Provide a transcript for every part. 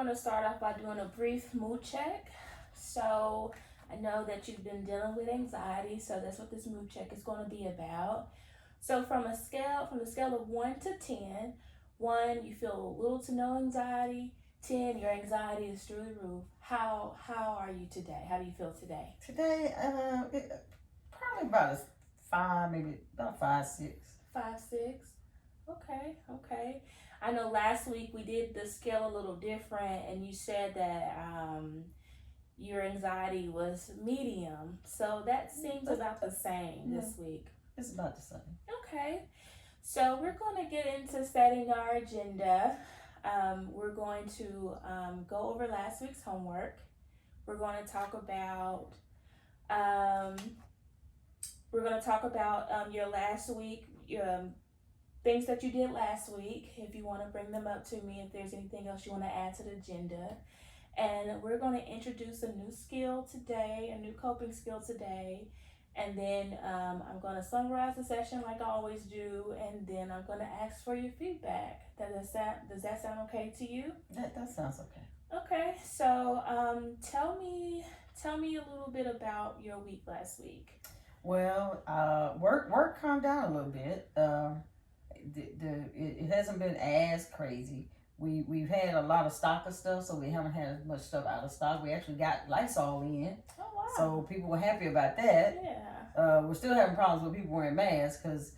I'm going to start off by doing a brief mood check. So, I know that you've been dealing with anxiety, so that's what this mood check is going to be about. So, from the scale of 1 to 10, 1, you feel little to no anxiety. 10, your anxiety is through the roof. How are you today? How do you feel today? Today, probably about a five, maybe about 5, 6. 5, 6. Okay. I know last week we did the scale a little different, and you said that your anxiety was medium. So that seems about the same this week. It's about the same. Okay. So we're going to get into setting our agenda. We're going to go over last week's homework. We're going to talk about your last week, things that you did last week. If you want to bring them up to me, if there's anything else you want to add to the agenda. And we're going to introduce a new skill today, a new coping skill today. And then I'm going to summarize the session like I always do. And then I'm going to ask for your feedback. Does that sound okay to you? That sounds okay. Okay, so tell me a little bit about your week last week. Well, work calmed down a little bit. It hasn't been as crazy. We've had a lot of stock of stuff, so we haven't had as much stuff out of stock. We actually got Lysol in. Oh, wow. So people were happy about that. Yeah. We're still having problems with people wearing masks because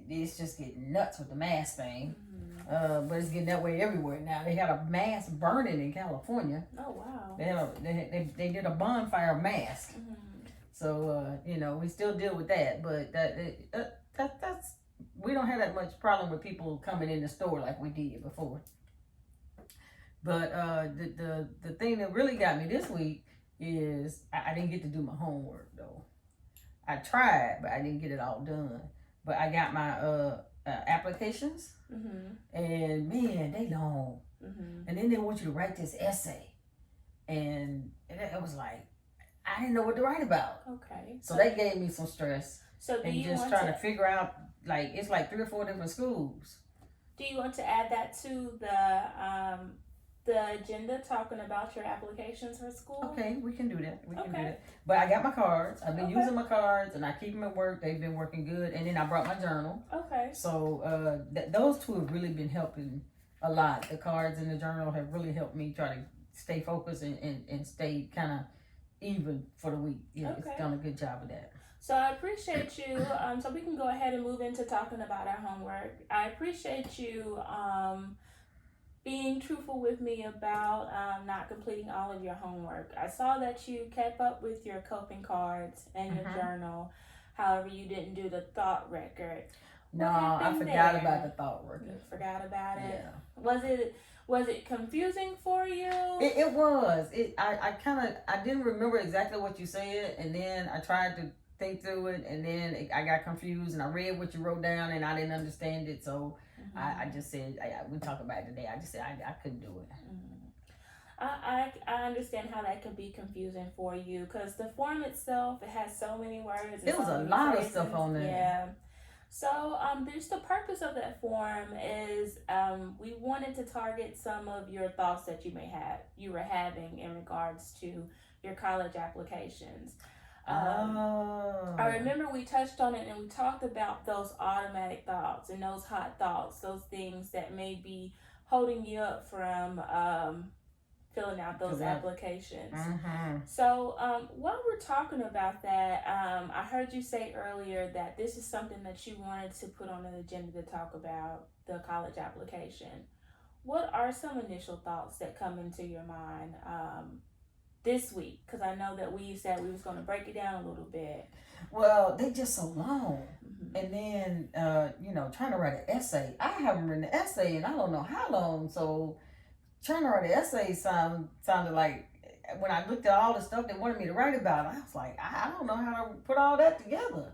it's just getting nuts with the mask thing. Mm-hmm. But it's getting that way everywhere now. They had a mask burning in California. Oh, wow. They did a bonfire mask. Mm-hmm. So we still deal with that, but that's we don't have that much problem with people coming in the store like we did before. But the thing that really got me this week is I didn't get to do my homework though. I tried, but I didn't get it all done. But I got my applications, and man, they long. And then they want you to write this essay, and it was like I didn't know what to write about. Okay. So that gave me some stress. So and just trying to figure out, like, it's like 3 or 4 different schools. Do you want to add that to the agenda, talking about your applications for school? Okay, we can do that. But I got my cards. I've been using my cards, and I keep them at work. They've been working good. And then I brought my journal. Okay. So those two have really been helping a lot. The cards and the journal have really helped me try to stay focused and stay kind of even for the week. Yeah, Okay. It's done a good job of that. So I appreciate you. So we can go ahead and move into talking about our homework. I appreciate you being truthful with me about not completing all of your homework. I saw that you kept up with your coping cards and your journal. However, you didn't do the thought record. No, I forgot about the thought record. You forgot about it? Yeah. Was it confusing for you? It was. I didn't remember exactly what you said, and then I tried to think through it, and then I got confused, and I read what you wrote down, and I didn't understand it, so I just said, we'll talk about it today. I just said I couldn't do it. I understand how that could be confusing for you, because the form itself, it has so many words. It was a lot of stuff on there. Yeah. So just the purpose of that form is we wanted to target some of your thoughts that you were having in regards to your college applications. I remember we touched on it, and we talked about those automatic thoughts and those hot thoughts, those things that may be holding you up from filling out those applications. So while we're talking about that, I heard you say earlier that this is something that you wanted to put on an agenda to talk about, the college application. What are some initial thoughts that come into your mind this week? Because I know that we said we was going to break it down a little bit. Well, they just so long. And then, trying to write an essay. I haven't written an essay in I don't know how long, so trying to write an essay sounded like, when I looked at all the stuff they wanted me to write about, I was like, I don't know how to put all that together.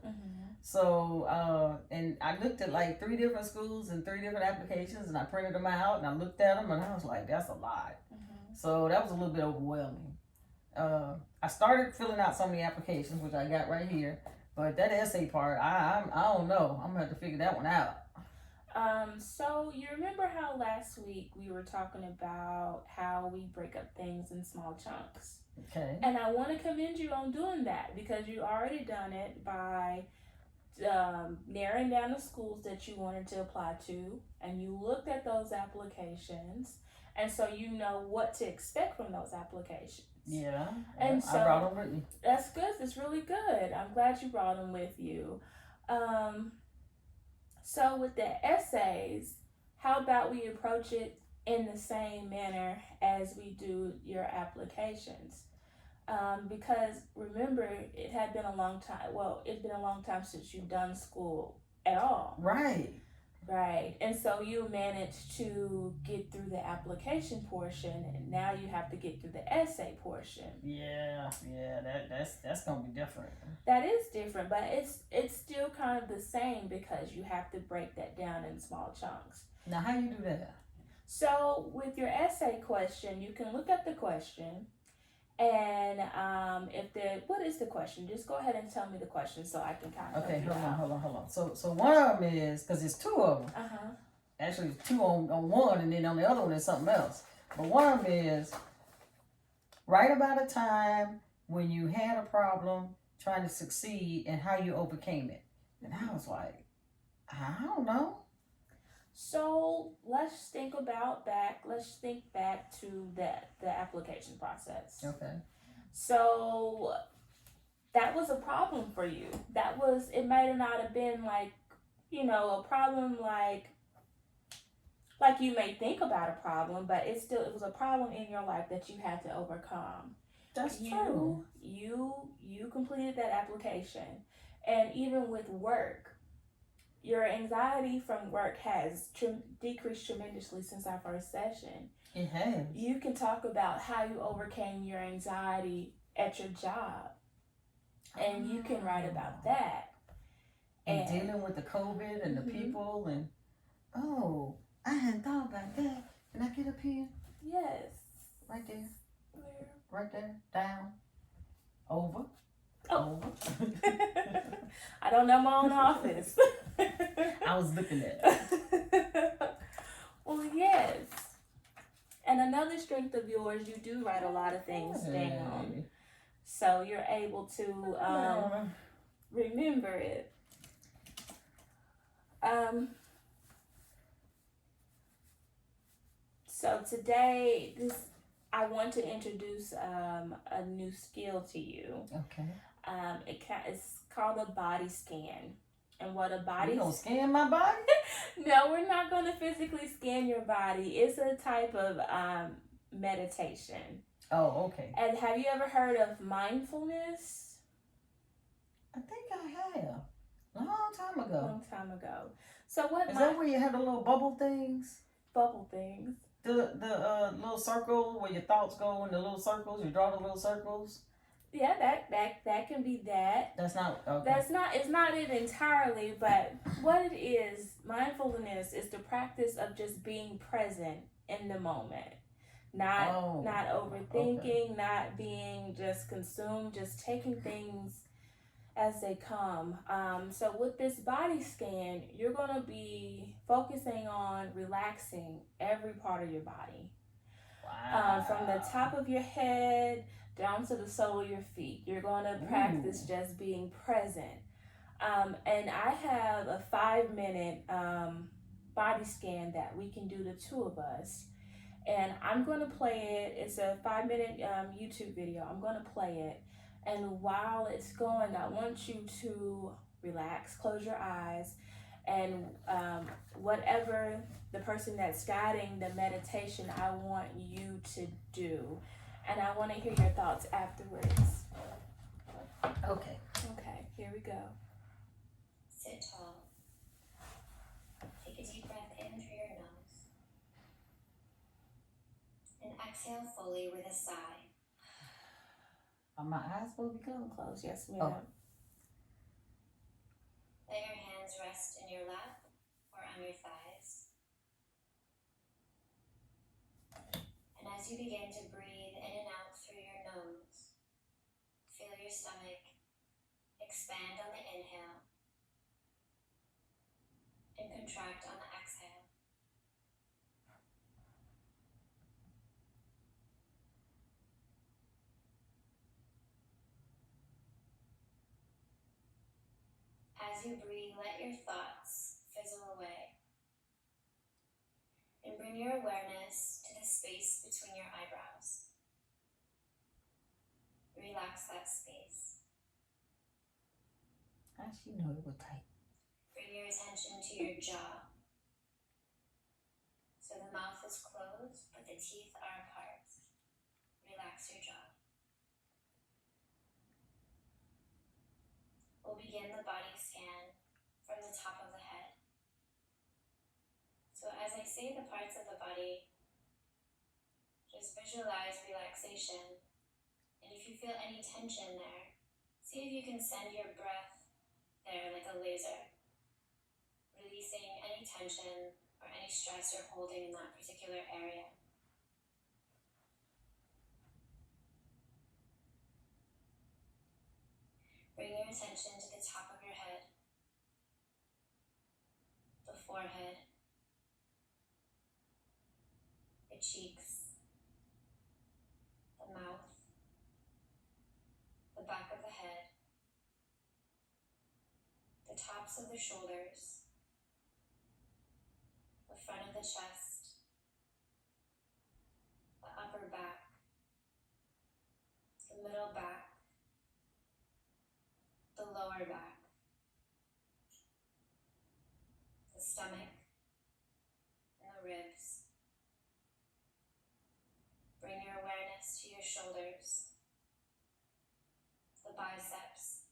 So, and I looked at like 3 different schools and 3 different applications, and I printed them out, and I looked at them, and I was like, that's a lot. So that was a little bit overwhelming. I started filling out some of the applications, which I got right here, but that essay part, I don't know. I'm gonna have to figure that one out. So you remember how last week we were talking about how we break up things in small chunks? Okay. And I want to commend you on doing that because you already done it by narrowing down the schools that you wanted to apply to, and you looked at those applications, and so you know what to expect from those applications. Yeah. And I brought them with me. That's good. It's really good. I'm glad you brought them with you. So with the essays, how about we approach it in the same manner as we do your applications? Because remember, it had been a long time. Well, it's been a long time since you've done school at all. Right. Right. And so you managed to get through the application portion, and now you have to get through the essay portion. Yeah. That's gonna be different. That is different, but it's still kind of the same because you have to break that down in small chunks. Now, how you do that? So with your essay question, you can look at the question, and what is the question? Just go ahead and tell me the question so I can kind of Okay, help you hold on. So one of them is, because it's two of them. Uh-huh. Actually, it's two on one, and then on the other one is something else. But one of them is write about a time when you had a problem trying to succeed and how you overcame it. And I was like, I don't know. So let's think back to the application process. Okay. So that was a problem for you. It might not have been like, a problem like you may think about a problem, but it was a problem in your life that you had to overcome. That's true. You completed that application, and even with work, your anxiety from work has decreased tremendously since our first session. It has. You can talk about how you overcame your anxiety at your job, and you can write about that. And dealing with the COVID and the people, and I hadn't thought about that. Can I get up here? Yes. Right there. Where? Right there. Down. Over. Oh. Over. I don't know my own office. I was looking at it. Well, yes. And another strength of yours, you do write a lot of things down. So you're able to remember it. So today, I want to introduce a new skill to you. Okay. It's called a body scan. And what a body... You gonna scan my body? No, we're not going to physically scan your body. It's a type of meditation. Oh, okay. And have you ever heard of mindfulness? I think I have. A long time ago. So what... Is that where you have the little bubble things? Bubble things? The little circle where your thoughts go in the little circles. You draw the little circles. Yeah, that can be that. That's not okay. It's not it entirely, but what it is, mindfulness is the practice of just being present in the moment. Not overthinking, not being just consumed, just taking things as they come. So with this body scan, you're gonna be focusing on relaxing every part of your body. Wow. From the top of your head down to the sole of your feet. You're going to practice just being present. And I have a 5-minute body scan that we can do, the two of us. And I'm going to play it. It's a 5-minute YouTube video. I'm going to play it. And while it's going, I want you to relax, close your eyes, and whatever the person that's guiding the meditation, I want you to do. And I want to hear your thoughts afterwards. Okay. Okay, here we go. Sit tall. Take a deep breath in through your nose. And exhale fully with a sigh. Are my eyes supposed to be Close, yes, ma'am. Oh. Let your hands rest in your lap or on your thighs. And as you begin to breathe in and out through your nose, feel your stomach expand on the inhale and contract on the exhale. as you breathe, let your thoughts fizzle away. And bring your awareness to the space between your eyebrows. Relax that space. How she know it was tight? Bring your attention to your jaw. So the mouth is closed, but the teeth are apart. Relax your jaw. We'll begin the body scan from the top of the head. So as I say the parts of the body, just visualize relaxation. And if you feel any tension there, see if you can send your breath there like a laser, releasing any tension or any stress you're holding in that particular area. Bring your attention to the top of your head, the forehead, the cheeks, the mouth, the back of the head, the tops of the shoulders, the front of the chest, the upper back, the middle back, the lower back, the stomach, and the ribs. Bring your awareness to your shoulders, the biceps,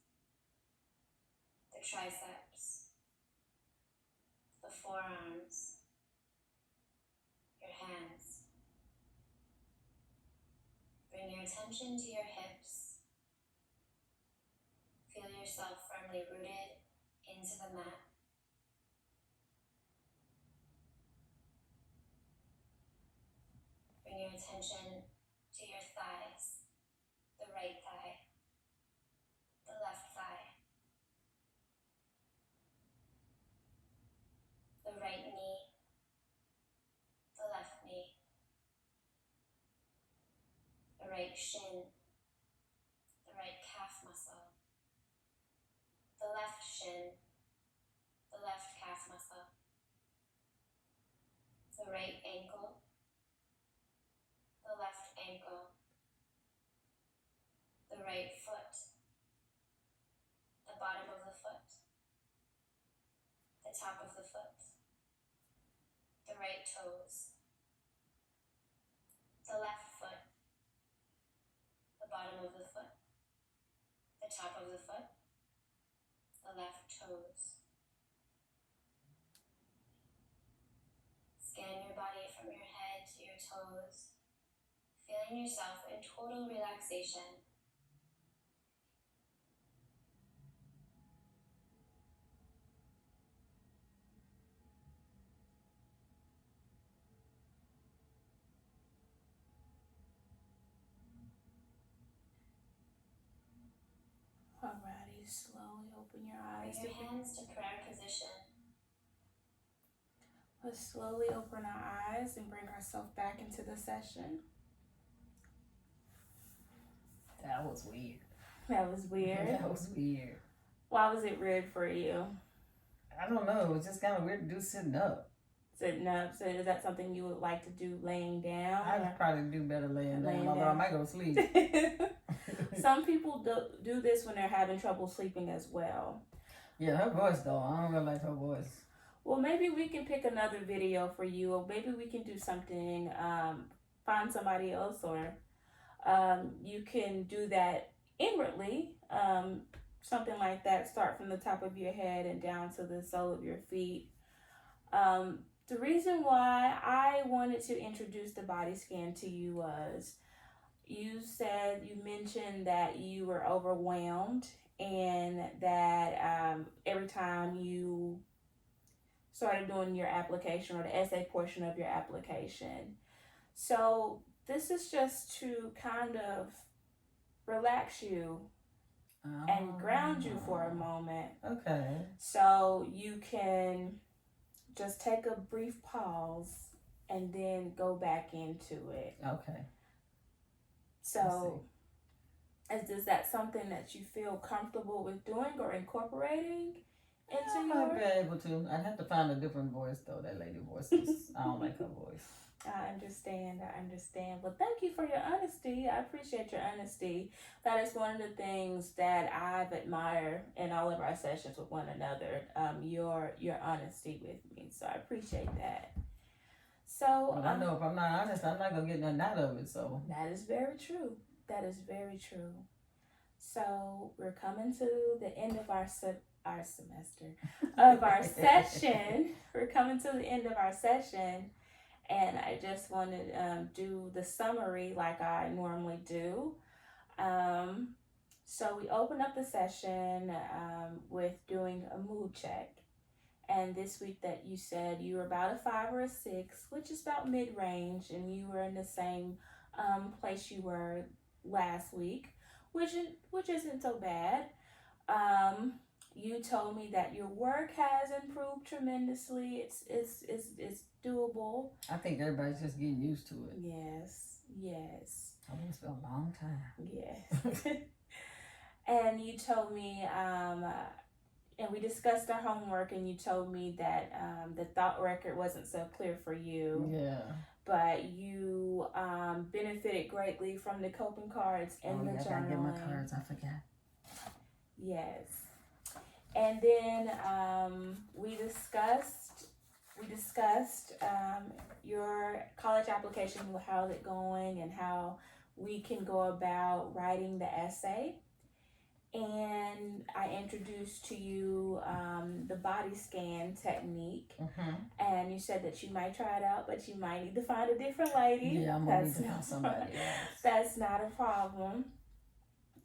the triceps, the forearms, your hands. Bring your attention to your hips. Feel yourself firmly rooted into the mat. Bring your attention to your thighs, the right thigh, the left thigh, the right knee, the left knee, the right shin, the right calf muscle, the left shin, the left calf muscle, the right ankle, the left ankle, the right foot, the bottom of the foot, the top of the foot, the right toes, the left foot, the bottom of the foot, the top of the foot, the left toes. Scan your body from your head to your toes, feeling yourself in total relaxation. Alrighty, slowly open your eyes. Bring your hands to prayer position. Let's slowly open our eyes and bring ourselves back into the session. That was weird. That was weird. That was weird. Why was it weird for you? I don't know. It was just kind of weird to do sitting up. Sitting up. So is that something you would like to do laying down? I'd probably do better laying Laying down, although I down. might go to sleep. Some people do this when they're having trouble sleeping as well. Yeah, her voice though. I don't really like her voice. Well, maybe we can pick another video for you, or maybe we can do something, find somebody else, or you can do that inwardly, something like that. Start from the top of your head and down to the sole of your feet. The reason why I wanted to introduce the body scan to you was you mentioned that you were overwhelmed and that every time you started doing your application or the essay portion of your application. So this is just to kind of relax you and ground you for a moment. Okay. So you can just take a brief pause and then go back into it. Okay. So is that something that you feel comfortable with doing or incorporating into I might be your. able to. I'd have to find a different voice though. That lady voice is, I don't like her voice. I understand. Well, thank you for your honesty. I appreciate your honesty. That is one of the things that I've admired in all of our sessions with one another. Your honesty with me. So I appreciate that. So But I know if I'm not honest, I'm not gonna get nothing out of it. So that is very true. That is very true. So we're coming to the end of our semester of our session. We're coming to the end of our session. And I just want to do the summary like I normally do. So we open up the session with doing a mood check. And this week that you said you were about a 5 or a 6, which is about mid-range, and you were in the same place you were last week, which isn't so bad. You told me that your work has improved tremendously. It's doable. I think everybody's just getting used to it. Yes. I mean, it's been a long time. Yes. And you told me, and we discussed our homework, and you told me that the thought record wasn't so clear for you. Yeah. But you benefited greatly from the coping cards and the journaling. I gotta get my cards. I forgot. Yes. And then we discussed your college application, how's it going, and how we can go about writing the essay. And I introduced to you the body scan technique. Mm-hmm. And you said that you might try it out, but you might need to find a different lady. Yeah, I'm gonna need to find somebody else. That's not a problem.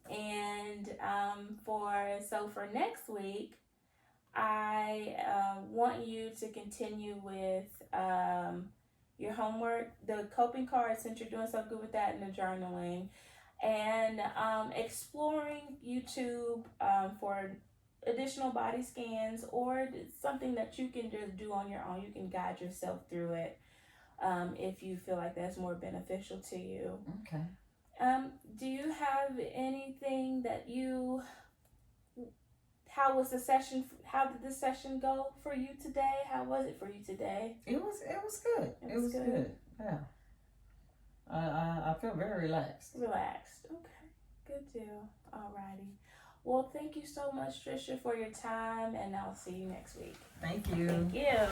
And for next week, I want you to continue with your homework, the coping cards, since you're doing so good with that, and the journaling, and exploring YouTube for additional body scans, or something that you can just do on your own. You can guide yourself through it if you feel like that's more beneficial to you. Okay. Do you have anything that how was the session? How did the session go for you today? How was it for you today? It was good. It was good. Yeah. I feel very relaxed. Relaxed. Okay. Good deal. Alrighty. Well, thank you so much, Trisha, for your time, and I'll see you next week. Thank you. Thank you.